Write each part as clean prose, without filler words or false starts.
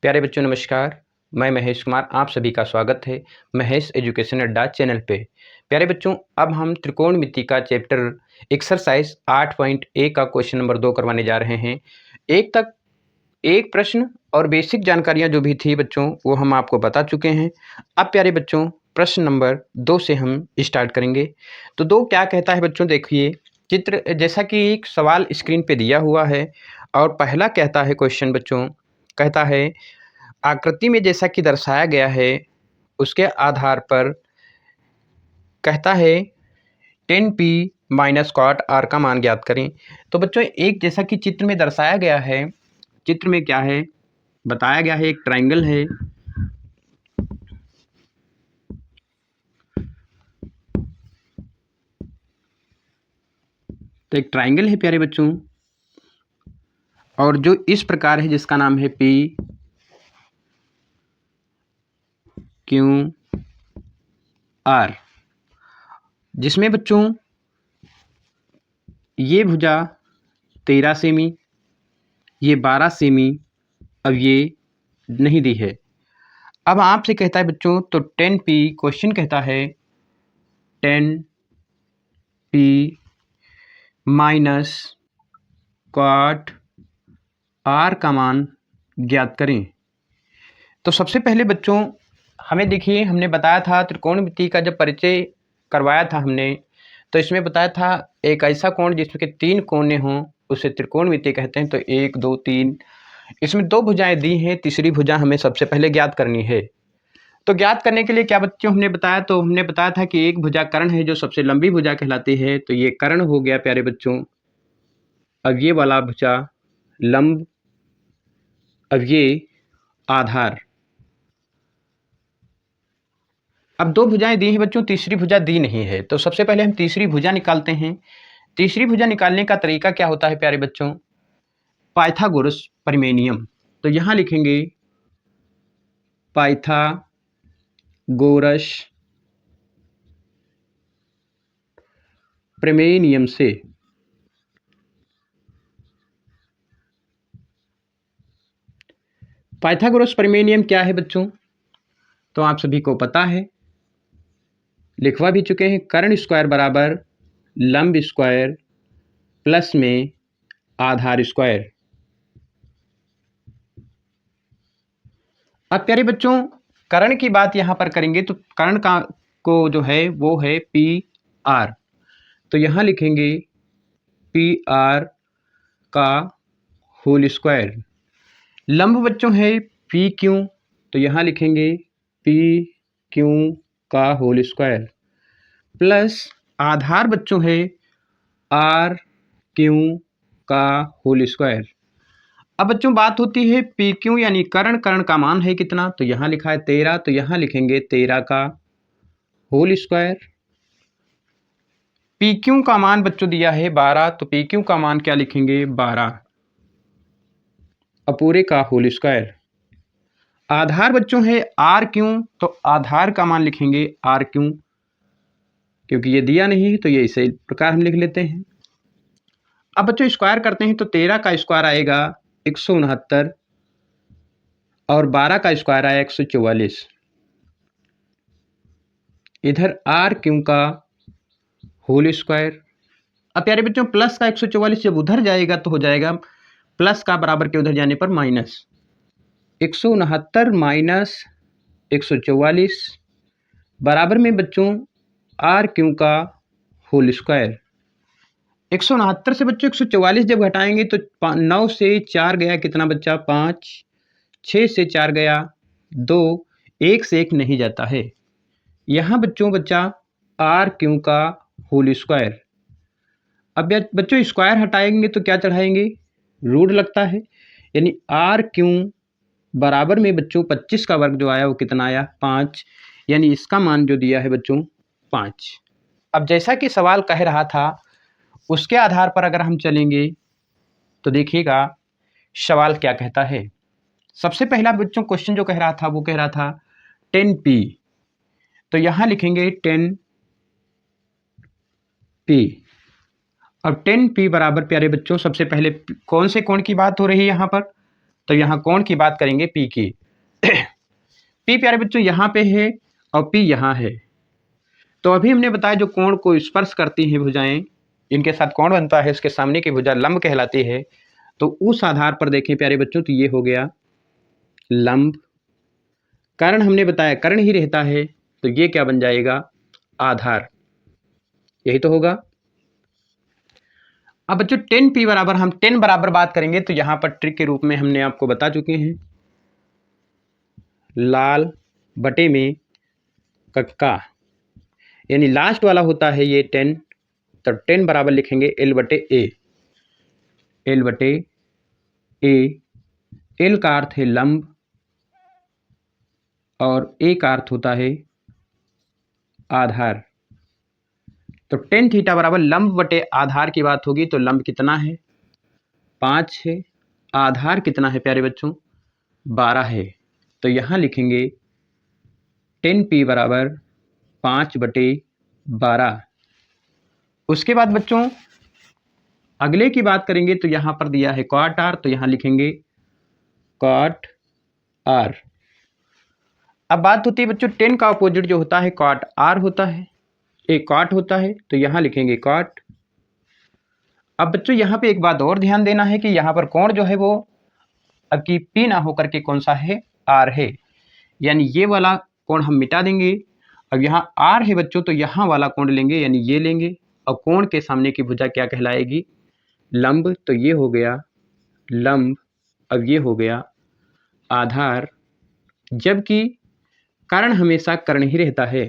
प्यारे बच्चों नमस्कार। मैं महेश कुमार, आप सभी का स्वागत है महेश एजुकेशन अड्डा चैनल पे। प्यारे बच्चों, अब हम त्रिकोणमिति का चैप्टर एक्सरसाइज 8.a का क्वेश्चन नंबर 2 करवाने जा रहे हैं। एक तक एक प्रश्न और बेसिक जानकारियां जो भी थी बच्चों वो हम आपको बता चुके हैं। अब प्यारे बच्चों प्रश्न नंबर 2 से हम स्टार्ट करेंगे। तो 2 क्या कहता है बच्चों, देखिए चित्र जैसा कि एक सवाल स्क्रीन पे दिया हुआ है और पहला कहता है क्वेश्चन बच्चों, कहता है आकृति में जैसा कि दर्शाया गया है उसके आधार पर कहता है 10p माइनस कॉट आर का मान ज्ञात करें। तो बच्चों एक जैसा कि चित्र में दर्शाया गया है, चित्र में क्या है बताया गया है, एक ट्राइंगल है। तो एक ट्राइंगल है प्यारे बच्चों, और जो इस प्रकार है जिसका नाम है पी क्यू आर, जिसमें बच्चों ये भुजा 13 सेमी, ये 12 सेमी, अब ये नहीं दी है। अब आपसे कहता है बच्चों, तो 10p क्वेश्चन कहता है 10p माइनस कॉट आर का मान ज्ञात करें। तो सबसे पहले बच्चों हमें देखिए, हमने बताया था त्रिकोणमिति का जब परिचय करवाया था हमने, तो इसमें बताया था एक ऐसा कोण जिसमें कि 3 कोने हों उसे त्रिकोणमिति कहते हैं। तो 1 2 3, इसमें 2 भुजाएं दी हैं, तीसरी भुजा हमें सबसे पहले ज्ञात करनी है। तो ज्ञात करने के लिए क्या बच्चों हमने बताया, तो हमने बताया था कि एक भुजा कर्ण है जो सबसे लंबी भुजा कहलाती है। तो ये कर्ण हो गया प्यारे बच्चों। अब ये वाला भुजा लंब, अब ये आधार। अब 2 भुजाएं दी हैं बच्चों, तीसरी भुजा दी नहीं है। तो सबसे पहले हम तीसरी भुजा निकालते हैं। तीसरी भुजा निकालने का तरीका क्या होता है प्यारे बच्चों, पाइथागोरस परिमेनियम। तो यहां लिखेंगे पाइथागोरस प्रमेय से। पाइथागोरस प्रमेय नियम क्या है बच्चों, तो आप सभी को पता है, लिखवा भी चुके हैं। कर्ण स्क्वायर बराबर लंब स्क्वायर प्लस में आधार स्क्वायर। अब प्यारे बच्चों कर्ण की बात यहां पर करेंगे, तो कर्ण का को जो है वो है पी आर। तो यहां लिखेंगे पी आर का होल स्क्वायर। लंब बच्चों है पी क्यू, तो यहां लिखेंगे पी क्यू का होल स्क्वायर प्लस आधार बच्चों है आर क्यू का होल स्क्वायर। अब बच्चों बात होती है पी क्यू यानी कर्ण, कर्ण का मान है कितना, तो यहां लिखा है 13, तो यहां लिखेंगे 13 का होल स्क्वायर। पी क्यू का मान बच्चों दिया है 12, तो पी क्यू का मान क्या लिखेंगे 12 अपूरे का होल स्क्वायर। आधार बच्चों है आर क्यू, तो आधार का मान लिखेंगे आर क्यू, क्योंकि ये दिया नहीं है तो ये इसे प्रकार हम लिख लेते हैं। अब बच्चों स्क्वायर करते हैं, तो 13 का स्क्वायर आएगा 169 और 12 का स्क्वायर आया 144। इधर आर क्यू का होल स्क्वायर। अब प्यारे बच्चों प्लस का 144 जब उधर जाएगा तो हो जाएगा प्लस का बराबर के उधर जाने पर माइनस 169 माइनस 144 बराबर में बच्चों आर क्यू का होल स्क्वायर। 169 से बच्चों 144 जब घटाएंगे तो 9 से 4 गया कितना बच्चा 5, 6 से 4 गया 2, 1 से 1 नहीं जाता है। यहाँ बच्चों बच्चा आर क्यू का होल स्क्वायर। अब बच्चों स्क्वायर हटाएंगे तो क्या चढ़ाएंगे, रूट लगता है, यानी आर क्यू बराबर में बच्चों 25 का वर्ग जो आया वो कितना आया 5, यानी इसका मान जो दिया है बच्चों 5। अब जैसा कि सवाल कह रहा था उसके आधार पर अगर हम चलेंगे तो देखिएगा सवाल क्या कहता है। सबसे पहला बच्चों क्वेश्चन जो कह रहा था वो कह रहा था 10p, तो यहां लिखेंगे 10p। अब 10p बराबर प्यारे बच्चों सबसे पहले कौन से कोण की बात हो रही है यहाँ पर, तो यहाँ कोण की बात करेंगे पी की। पी प्यारे बच्चों यहाँ पे है और पी यहाँ है। तो अभी हमने बताया जो कोण को स्पर्श करती हैं भुजाएं, इनके साथ कोण बनता है, उसके सामने की भुजा लंब कहलाती है। तो उस आधार पर देखें प्यारे बच्चों तो ये हो गया लंब। कर्ण हमने बताया कर्ण ही रहता है, तो ये क्या बन जाएगा, आधार। यही तो होगा। अब बच्चों 10p बराबर, हम 10 बराबर बात करेंगे तो यहाँ पर ट्रिक के रूप में हमने आपको बता चुके हैं, लाल बटे में कक्का, यानी लास्ट वाला होता है ये 10, तो 10 बराबर लिखेंगे l बटे ए। l बटे ए, l का अर्थ है लंब और a का अर्थ होता है आधार। तो 10 थीटा बराबर लंब बटे आधार की बात होगी, तो लंब कितना है, 5 है, आधार कितना है प्यारे बच्चों, 12 है। तो यहाँ लिखेंगे 10p बराबर 5 बटे 12। उसके बाद बच्चों अगले की बात करेंगे तो यहाँ पर दिया है cot r, तो यहाँ लिखेंगे cot r। अब बात होती है बच्चों 10 का अपोजिट जो होता है cot r होता है, एक cot होता है, तो यहाँ लिखेंगे cot। अब बच्चों यहाँ पे एक बात और ध्यान देना है कि यहाँ पर कोण जो है वो अब की P ना होकर के कौन सा है, R है, यानी ये वाला कोण हम मिटा देंगे। अब यहाँ R है बच्चों, तो यहाँ वाला कोण लेंगे, यानी ये लेंगे, और कोण के सामने की भुजा क्या कहलाएगी, लंब। तो ये हो गया लंब, अब ये हो गया आधार, जबकि कर्ण हमेशा कर्ण ही रहता है।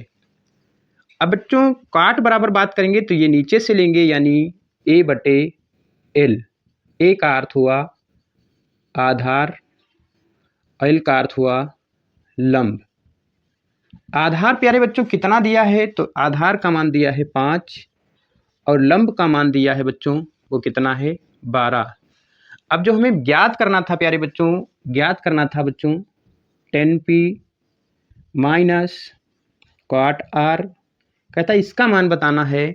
अब बच्चों काट बराबर बात करेंगे तो ये नीचे से लेंगे, यानी a बटे l। a का अर्थ हुआ आधार, l का अर्थ हुआ लंब। आधार प्यारे बच्चों कितना दिया है, तो आधार का मान दिया है 5 और लंब का मान दिया है बच्चों वो कितना है, 12। अब जो हमें ज्ञात करना था प्यारे बच्चों, ज्ञात करना था बच्चों 10p माइनस cot r, कहता है इसका मान बताना है।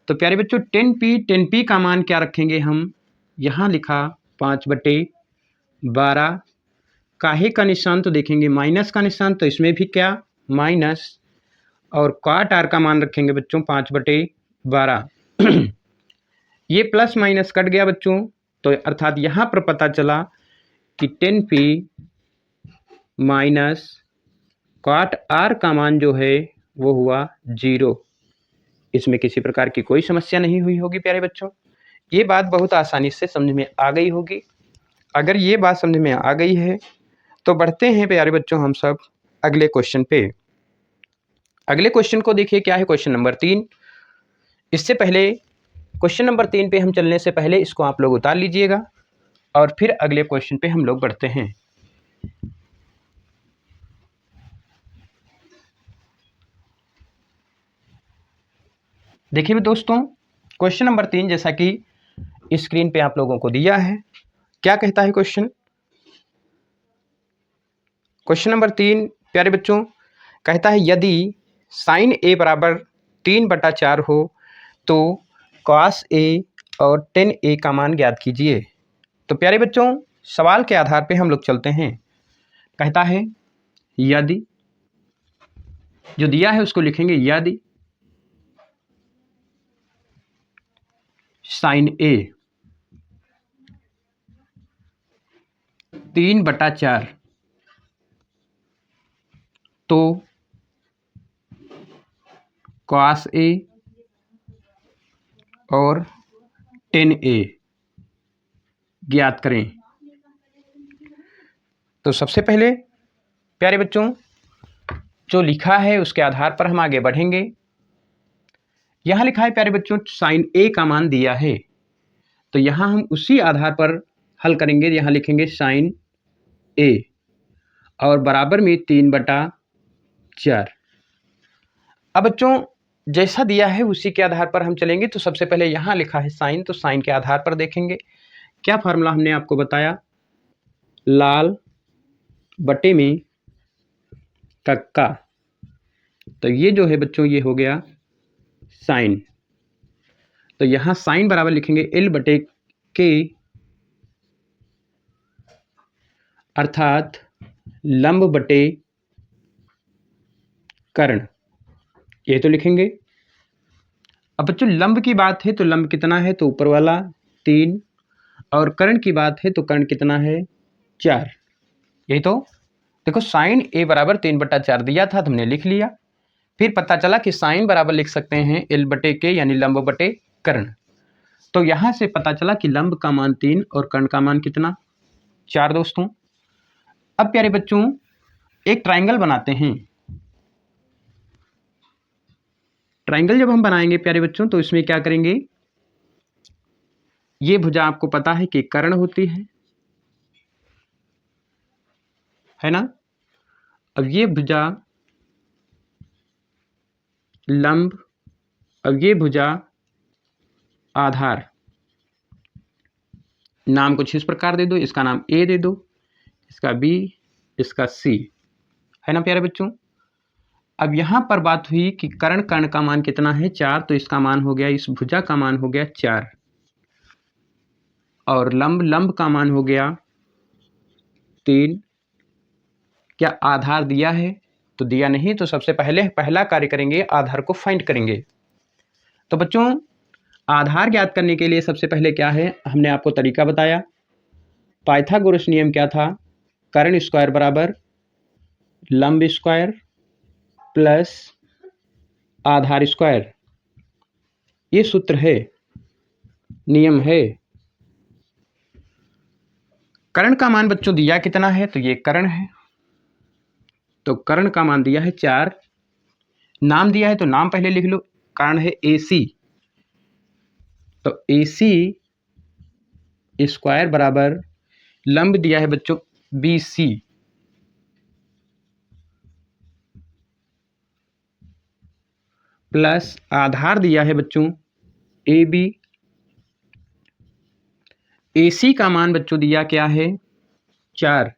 तो प्यारे बच्चों 10p का मान क्या रखेंगे हम, यहाँ लिखा 5 बटे 12, काहे का निशान तो देखेंगे माइनस का निशान, तो इसमें भी क्या माइनस, और cot r का मान रखेंगे बच्चों 5 बटे 12। ये प्लस माइनस कट गया बच्चों, तो अर्थात यहाँ पर पता चला कि 10p माइनस cot r का मान जो है वो हुआ 0। इसमें किसी प्रकार की कोई समस्या नहीं हुई होगी प्यारे बच्चों। ये बात बहुत आसानी से समझ में आ गई होगी। अगर ये बात समझ में आ गई है तो बढ़ते हैं प्यारे बच्चों हम सब अगले क्वेश्चन पे। अगले क्वेश्चन को देखिए, क्या है क्वेश्चन नंबर 3। इससे पहले क्वेश्चन नंबर 3 पे हम चलने से पहले इसको आप लोग उतार लीजिएगा और फिर अगले क्वेश्चन पे हम लोग बढ़ते हैं। देखिए दोस्तों क्वेश्चन नंबर 3 जैसा कि स्क्रीन पे आप लोगों को दिया है, क्या कहता है क्वेश्चन। क्वेश्चन नंबर 3 प्यारे बच्चों कहता है यदि साइन ए बराबर 3/4 हो तो कॉस ए और टेन ए का मान ज्ञात कीजिए। तो प्यारे बच्चों सवाल के आधार पे हम लोग चलते हैं। कहता है यदि, जो दिया है उसको लिखेंगे यदि साइन ए 3/4 तो कॉस ए और टेन ए ज्ञात करें। तो सबसे पहले प्यारे बच्चों जो लिखा है उसके आधार पर हम आगे बढ़ेंगे। यहाँ लिखा है प्यारे बच्चों साइन ए का मान दिया है, तो यहाँ हम उसी आधार पर हल करेंगे। यहाँ लिखेंगे साइन ए और बराबर में 3/4। अब बच्चों जैसा दिया है उसी के आधार पर हम चलेंगे। तो सबसे पहले यहाँ लिखा है साइन, तो साइन के आधार पर देखेंगे क्या फार्मूला हमने आपको बताया, लाल बटे में कक्का। तो ये जो है बच्चों ये हो गया साइन। तो यहाँ साइन बराबर लिखेंगे l बटे के अर्थात लंब बटे कर्ण, ये तो लिखेंगे। अब बच्चों लंब की बात है तो लंब कितना है, तो ऊपर वाला 3, और कर्ण की बात है तो कर्ण कितना है, 4। यही तो देखो साइन a बराबर 3/4 दिया था तो हमने लिख लिया। फिर पता चला कि साइन बराबर लिख सकते हैं l बटे k यानी लंब बटे कर्ण। तो यहाँ से पता चला कि लंब का मान 3 और कर्ण का मान कितना, 4 दोस्तों। अब प्यारे बच्चों एक ट्राइंगल बनाते हैं। ट्राइंगल जब हम बनाएंगे प्यारे बच्चों तो इसमें क्या करेंगे, ये भुजा आपको पता है कि कर्ण होती है ना। अब ये भुजा लंब, अब ये भुजा आधार। नाम कुछ इस प्रकार दे दो, इसका नाम ए दे दो, इसका बी, इसका सी, है ना प्यारे बच्चों। अब यहाँ पर बात हुई कि कर्ण, कर्ण का मान कितना है, 4, तो इसका मान हो गया, इस भुजा का मान हो गया 4, और लंब, लंब का मान हो गया 3। क्या आधार दिया है, तो दिया नहीं, तो सबसे पहले पहला कार्य करेंगे, आधार को फाइंड करेंगे। तो बच्चों आधार ज्ञात करने के लिए सबसे पहले क्या है, हमने आपको तरीका बताया। पाइथागोरस नियम क्या था, कर्ण स्क्वायर बराबर लंब स्क्वायर प्लस आधार स्क्वायर, ये सूत्र है, नियम है। कर्ण का मान बच्चों दिया कितना है, तो ये कर्ण है, तो कर्ण का मान दिया है 4। नाम दिया है तो नाम पहले लिख लो, कर्ण है AC, तो AC स्क्वायर बराबर लंब दिया है बच्चों BC, प्लस आधार दिया है बच्चों AB। AC का मान बच्चों दिया क्या है, 4।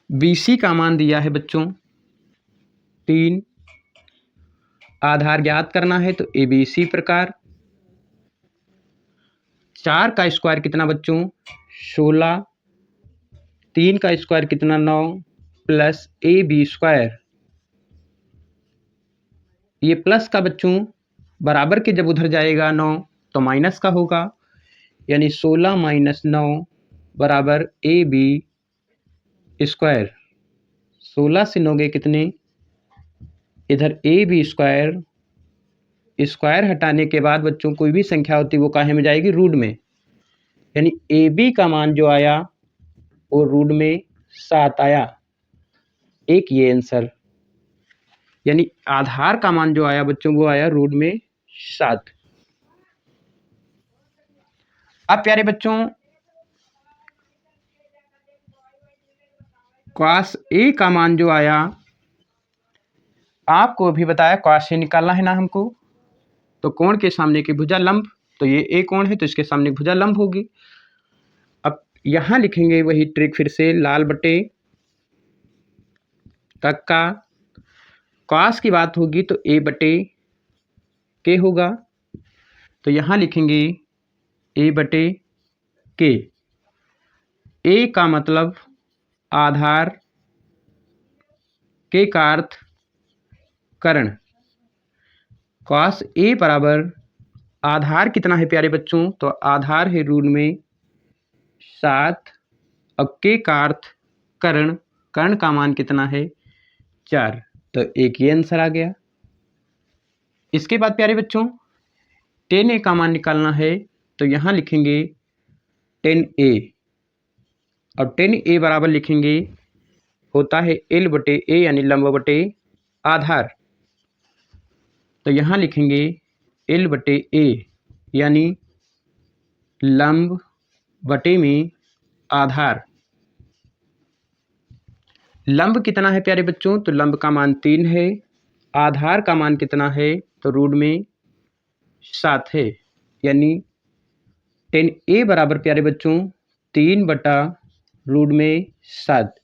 BC का मान दिया है बच्चों 3। आधार ज्ञात करना है तो ABC प्रकार। 4 का स्क्वायर कितना बच्चों, 16, 3 का स्क्वायर कितना, 9, प्लस AB स्क्वायर। ये प्लस का बच्चों बराबर के जब उधर जाएगा 9 तो माइनस का होगा, यानी 16 माइनस 9 बराबर AB स्क्वायर। 16 से 9 गए कितने, इधर AB स्क्वायर, स्क्वायर हटाने के बाद बच्चों कोई भी संख्या होती है वो काहे में जाएगी, रूट में, यानी AB का मान जो आया वो रूट में 7 आया, एक ये आंसर। यानी आधार का मान जो आया बच्चों वो आया रूट में 7। अब प्यारे बच्चों cos A का मान जो आया, आपको अभी बताया cos A निकालना है ना हमको, तो कोण के सामने की भुजा लंब, तो ये A कोण है तो इसके सामने भुजा लंब होगी। अब यहां लिखेंगे वही ट्रिक फिर से, लाल बटे तक का, cos की बात होगी तो A बटे K होगा, तो यहां लिखेंगे A बटे K। A का मतलब आधार, K का अर्थ कर्ण। cos A बराबर आधार कितना है प्यारे बच्चों, तो आधार है रूट में 7, अब K का अर्थ कर्ण, कर्ण का मान कितना है 4, तो एक ये आंसर आ गया। इसके बाद प्यारे बच्चों 10A का मान निकालना है, तो यहाँ लिखेंगे 10A, और 10A बराबर लिखेंगे, होता है L बटे A यानी लंब बटे आधार, तो यहाँ लिखेंगे L बटे A यानी लंब बटे में आधार। लंब कितना है प्यारे बच्चों, तो लंब का मान 3 है, आधार का मान कितना है, तो रूट में 7 है, यानी 10A बराबर प्यारे बच्चों 3 बटा रूट में 7।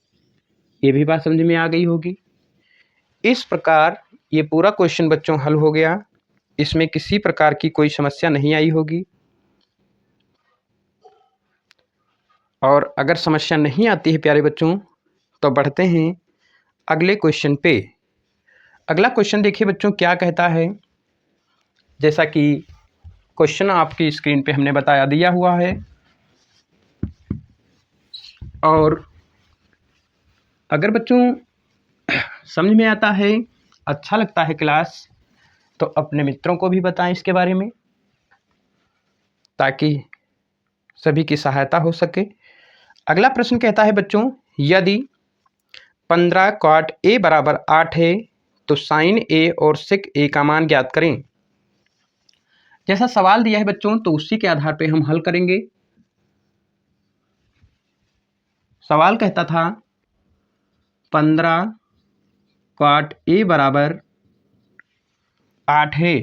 ये भी बात समझ में आ गई होगी। इस प्रकार ये पूरा क्वेश्चन बच्चों हल हो गया, इसमें किसी प्रकार की कोई समस्या नहीं आई होगी। और अगर समस्या नहीं आती है प्यारे बच्चों तो बढ़ते हैं अगले क्वेश्चन पे। अगला क्वेश्चन देखिए बच्चों क्या कहता है। जैसा कि क्वेश्चन आपकी स्क्रीन पे हमने बताया दिया हुआ है, और अगर बच्चों समझ में आता है, अच्छा लगता है क्लास, तो अपने मित्रों को भी बताएं इसके बारे में, ताकि सभी की सहायता हो सके। अगला प्रश्न कहता है बच्चों, यदि 15 cot a बराबर 8 है तो साइन a और sec a का मान ज्ञात करें। जैसा सवाल दिया है बच्चों तो उसी के आधार पे हम हल करेंगे। सवाल कहता था 15 cot a बराबर 8 है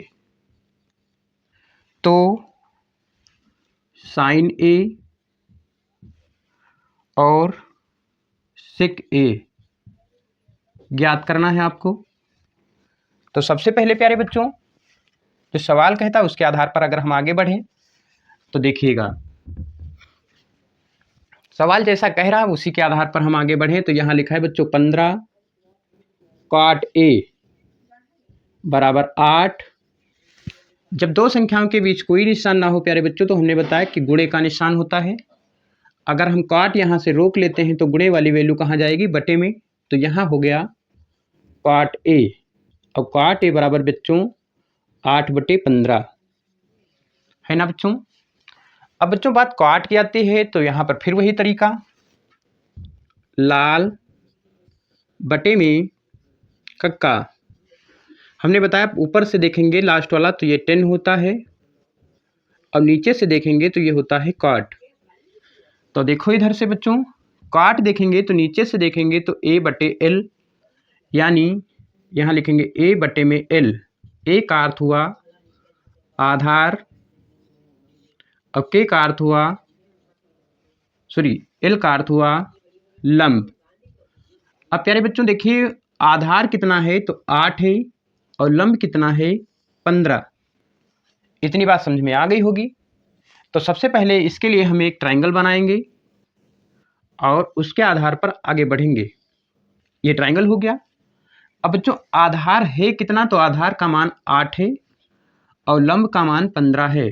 तो साइन a और sec a ज्ञात करना है आपको। तो सबसे पहले प्यारे बच्चों जो सवाल कहता है उसके आधार पर अगर हम आगे बढ़ें तो देखिएगा, सवाल जैसा कह रहा है उसी के आधार पर हम आगे बढ़ें। तो यहाँ लिखा है बच्चों 15 cot a बराबर 8। जब दो संख्याओं के बीच कोई निशान ना हो प्यारे बच्चों तो हमने बताया कि गुणे का निशान होता है। अगर हम cot यहाँ से रोक लेते हैं तो गुणे वाली वैल्यू कहाँ जाएगी, बटे में। तो यहाँ हो गया cot a, और cot a बराबर बच्चों 8/15 है ना बच्चों। अब बच्चों बात cot की आती है तो यहाँ पर फिर वही तरीका, लाल बटे में कक्का। हमने बताया ऊपर से देखेंगे लास्ट वाला तो ये 10 होता है, और नीचे से देखेंगे तो ये होता है cot। तो देखो इधर से बच्चों cot देखेंगे तो नीचे से देखेंगे तो a/l, यानी यहाँ लिखेंगे a/l। a का अर्थ हुआ आधार और k का अर्थ हुआ l का अर्थ हुआ लंब। अब प्यारे बच्चों देखिए आधार कितना है तो 8 है और लंब कितना है 15। इतनी बात समझ में आ गई होगी। तो सबसे पहले इसके लिए हम एक ट्रायंगल बनाएंगे और उसके आधार पर आगे बढ़ेंगे। ये ट्रायंगल हो गया। अब बच्चों आधार है कितना, तो आधार का मान 8 है और लंब का मान 15 है।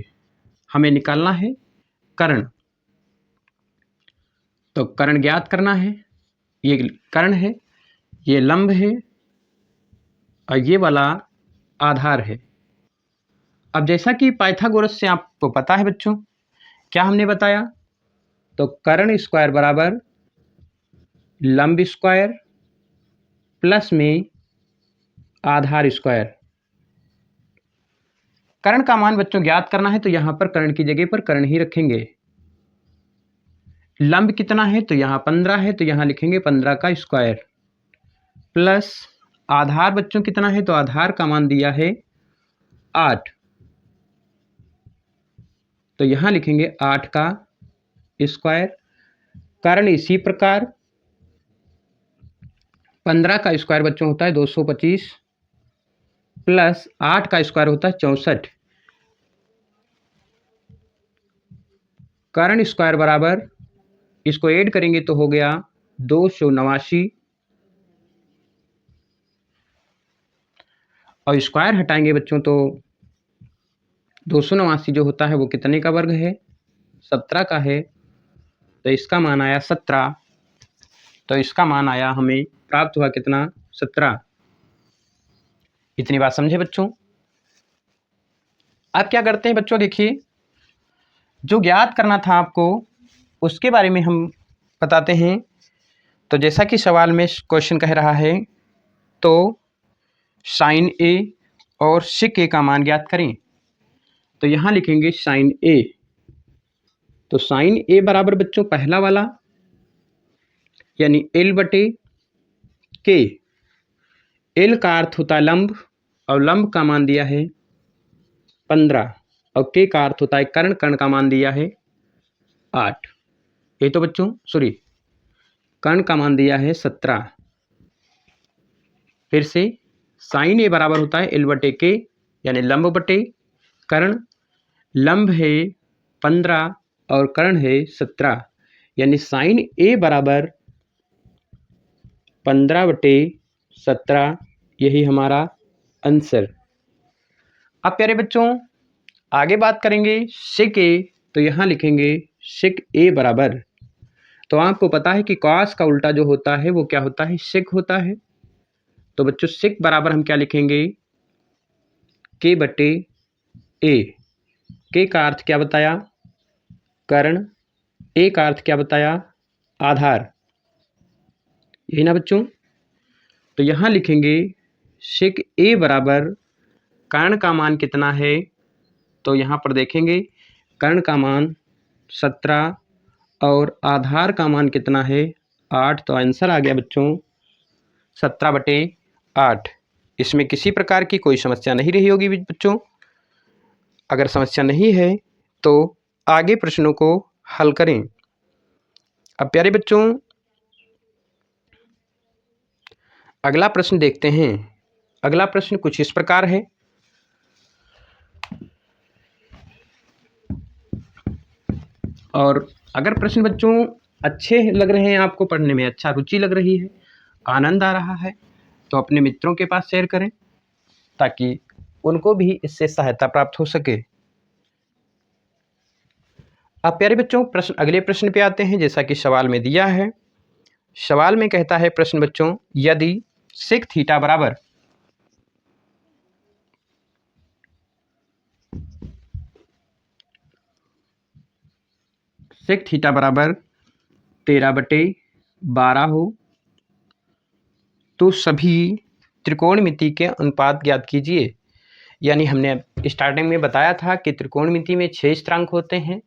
हमें निकालना है कर्ण। तो कर्ण ज्ञात करना है। ये कर्ण है, ये लंब है और ये वाला आधार है। अब जैसा कि पाइथागोरस से आपको पता है बच्चों, क्या हमने बताया, तो कर्ण स्क्वायर बराबर लंब स्क्वायर प्लस में आधार स्क्वायर। कर्ण का मान बच्चों ज्ञात करना है तो यहाँ पर कर्ण की जगह पर कर्ण ही रखेंगे। लंब कितना है तो यहाँ 15 है तो यहाँ लिखेंगे 15 का स्क्वायर, प्लस आधार बच्चों कितना है तो आधार का मान दिया है 8, तो यहाँ लिखेंगे 8 का स्क्वायर। कर्ण इसी प्रकार 15 का स्क्वायर बच्चों होता है 225, प्लस 8 का स्क्वायर होता है 64। कर्ण स्क्वायर बराबर इसको ऐड करेंगे तो हो गया 289, और स्क्वायर हटाएंगे बच्चों तो 289 जो होता है वो कितने का वर्ग है, 17 का है। तो इसका मान आया 17। तो इसका मान आया हमें प्राप्त हुआ कितना, 17। इतनी बात समझे बच्चों। अब क्या करते हैं बच्चों, देखिए जो ज्ञात करना था आपको उसके बारे में हम बताते हैं। तो जैसा कि सवाल में क्वेश्चन कह रहा है तो साइन ए और सेक ए का मान ज्ञात करें। तो यहाँ लिखेंगे साइन ए। तो साइन ए बराबर बच्चों पहला वाला यानी l/k। l का अर्थ होता है लंब और लंब का मान दिया है 15, और k का अर्थ होता है कर्ण, कर्ण का मान दिया है 8। ये तो बच्चों कर्ण का मान दिया है 17। फिर से साइन ए बराबर होता है l/k यानी लंब बटे कर्ण। लंब है 15 और कर्ण है 17, यानी साइन ए बराबर 15/17, यही हमारा आंसर। अब प्यारे बच्चों आगे बात करेंगे सेक ए, तो यहाँ लिखेंगे सेक ए बराबर, तो आपको पता है कि कॉस का उल्टा जो होता है वो क्या होता है, सेक होता है। तो बच्चों सेक बराबर हम क्या लिखेंगे, के बटे ए। के का अर्थ क्या बताया, कर्ण, ए का अर्थ क्या बताया, आधार, यही ना बच्चों। तो यहाँ लिखेंगे सेक ए बराबर, कर्ण का मान कितना है, तो यहाँ पर देखेंगे कर्ण का मान 17 और आधार का मान कितना है, 8। तो आंसर आ गया बच्चों 17/8। इसमें किसी प्रकार की कोई समस्या नहीं रही होगी बच्चों। अगर समस्या नहीं है तो आगे प्रश्नों को हल करें। अब प्यारे बच्चों अगला प्रश्न देखते हैं। अगला प्रश्न कुछ इस प्रकार है, और अगर प्रश्न बच्चों अच्छे लग रहे हैं, आपको पढ़ने में अच्छा रुचि लग रही है, आनंद आ रहा है, तो अपने मित्रों के पास शेयर करें ताकि उनको भी इससे सहायता प्राप्त हो सके। अब प्यारे बच्चों प्रश्न अगले प्रश्न पे आते हैं। जैसा कि सवाल में दिया है, सवाल में कहता है प्रश्न बच्चों, यदि सेक थीटा बराबर सेक थीटा बराबर 13/12 हो तो सभी त्रिकोणमिति के अनुपात ज्ञात कीजिए। यानी हमने स्टार्टिंग में बताया था कि त्रिकोणमिति में 6 स्थिरांक होते हैं,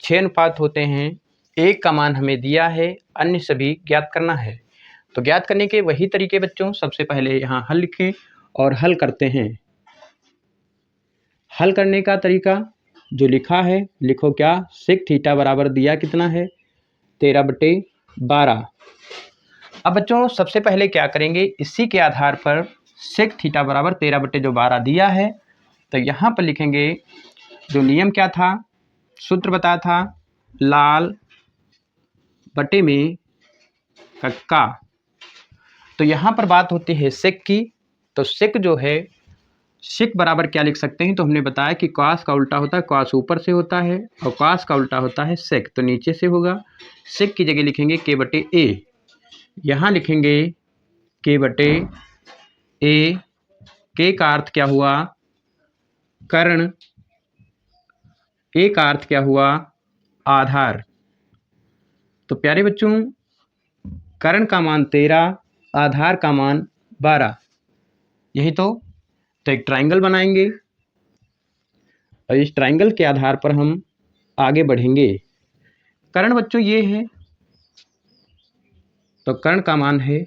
6 अनुपात होते हैं, एक का मान हमें दिया है, अन्य सभी ज्ञात करना है। तो ज्ञात करने के वही तरीके बच्चों, सबसे पहले यहाँ हल लिखें और हल करते हैं। हल करने का तरीका जो लिखा है, लिखो क्या, सेक थीटा बराबर दिया कितना है, 13/12। अब बच्चों सबसे पहले क्या करेंगे, इसी के आधार पर सेक थीटा बराबर 13/12 दिया है, तो यहाँ पर लिखेंगे जो नियम क्या था, सूत्र बताया था, लाल बटे में कक्का। तो यहाँ पर बात होती है सेक की, तो सेक जो है, सेक बराबर क्या लिख सकते हैं, तो हमने बताया कि कॉस का उल्टा होता है, कॉस ऊपर से होता है और कॉस का उल्टा होता है सेक, तो नीचे से होगा। सेक की जगह लिखेंगे के बटे ए, यहाँ लिखेंगे के बटे ए। के का अर्थ क्या हुआ, कर्ण, ए का अर्थ क्या हुआ, आधार। तो प्यारे बच्चों कर्ण का मान 13, आधार का मान 12, यही तो एक ट्रायंगल बनाएंगे और इस ट्रायंगल के आधार पर हम आगे बढ़ेंगे। कर्ण बच्चों ये है, तो कर्ण का मान है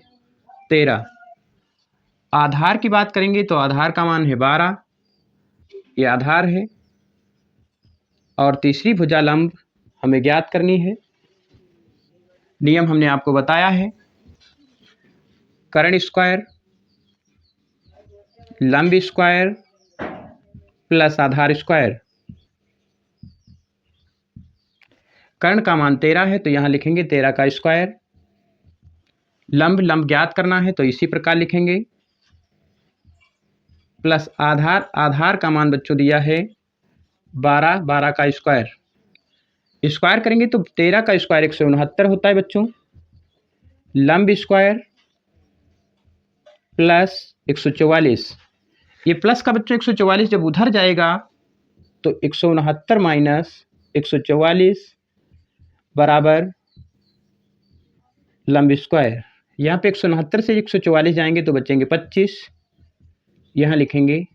13। आधार की बात करेंगे तो आधार का मान है 12, ये आधार है। और तीसरी भुजा लंब हमें ज्ञात करनी है। नियम हमने आपको बताया है, कर्ण स्क्वायर लंब स्क्वायर प्लस आधार स्क्वायर। कर्ण का मान 13 है तो यहाँ लिखेंगे 13 का स्क्वायर। लंब लंब ज्ञात करना है तो इसी प्रकार लिखेंगे, प्लस आधार, आधार का मान बच्चों दिया है 12, 12 का स्क्वायर। स्क्वायर करेंगे तो 13 का स्क्वायर 169 होता है बच्चों। लंब स्क्वायर प्लस 144, ये प्लस का बच्चों 144 जब उधर जाएगा तो 169 माइनस 144 बराबर लंब स्क्वायर। यहाँ पे 169 से 144 जाएंगे तो बचेंगे 25, यहाँ लिखेंगे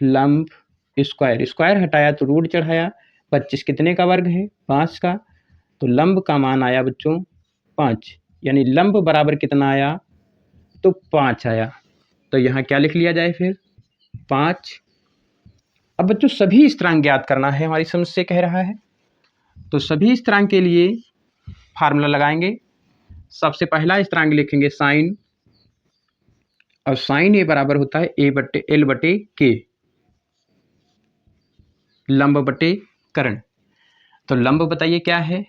लंब स्क्वायर। स्क्वायर हटाया तो रूट चढ़ाया, 25 कितने का वर्ग है, 5 का, तो लंब का मान आया बच्चों 5, यानी लंब बराबर कितना आया, तो 5 आया। तो यहाँ क्या लिख लिया जाए फिर, 5। अब बच्चों सभी स्थिरांक ज्ञात करना है, हमारी समस्या कह रहा है, तो सभी स्थिरांक के लिए फार्मूला लगाएंगे। सबसे पहला स्थिरांक लिखेंगे साइन, और साइन ए बराबर होता है एल बटे के, लंब बटे कर्ण। तो लंब बताइए क्या है,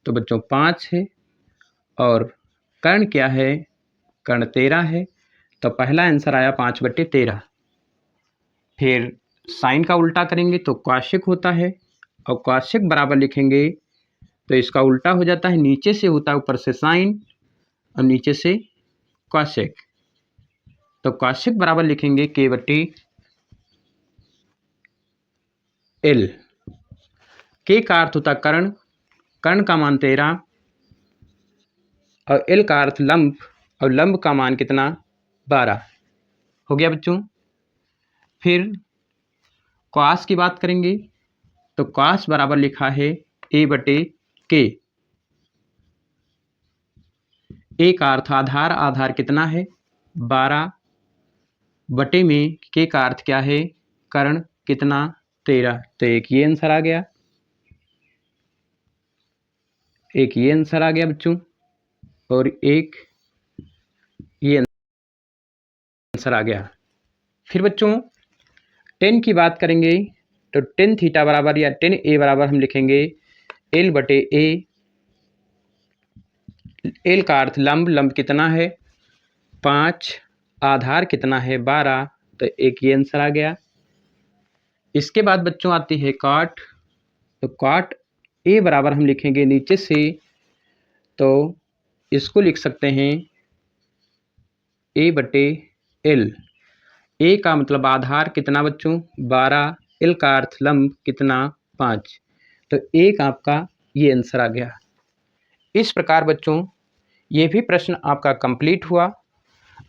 तो बच्चों 5 है और कर्ण क्या है, कर्ण 13 है, तो पहला आंसर आया 5/13। फिर साइन का उल्टा करेंगे तो कौशिक होता है और कौशिक बराबर लिखेंगे तो इसका उल्टा हो जाता है, नीचे से होता है ऊपर से साइन और नीचे से कौशिक। तो कौशिक बराबर लिखेंगे K/L। K का अर्थ होता है कर्ण, कर्ण का मान 13 और L का अर्थ लंब और लंब का मान कितना, 12 हो गया बच्चों। फिर कॉस की बात करेंगे तो कॉस बराबर लिखा है A/K। A का अर्थ आधार, आधार कितना है 12 बटे में K का अर्थ क्या है, कर्ण कितना 13। तो एक ये आंसर आ गया, एक ये आंसर आ गया बच्चों और एक ये आंसर आ गया। फिर बच्चों टेन की बात करेंगे तो टेन थीटा बराबर या टेन ए बराबर हम लिखेंगे L/A। L का अर्थ लंब, लंब कितना है 5, आधार कितना है 12, तो एक ये आंसर आ गया। इसके बाद बच्चों आती है कॉट, तो कॉट ए बराबर हम लिखेंगे नीचे से, तो इसको लिख सकते हैं A/L। ए का मतलब आधार कितना बच्चों 12, L का अर्थ लंब कितना 5, तो एक आपका ये आंसर आ गया। इस प्रकार बच्चों ये भी प्रश्न आपका कंप्लीट हुआ।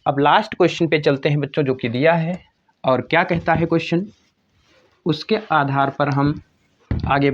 अब लास्ट क्वेश्चन पे चलते हैं बच्चों, जो कि दिया है और क्या कहता है क्वेश्चन, उसके आधार पर हम आगे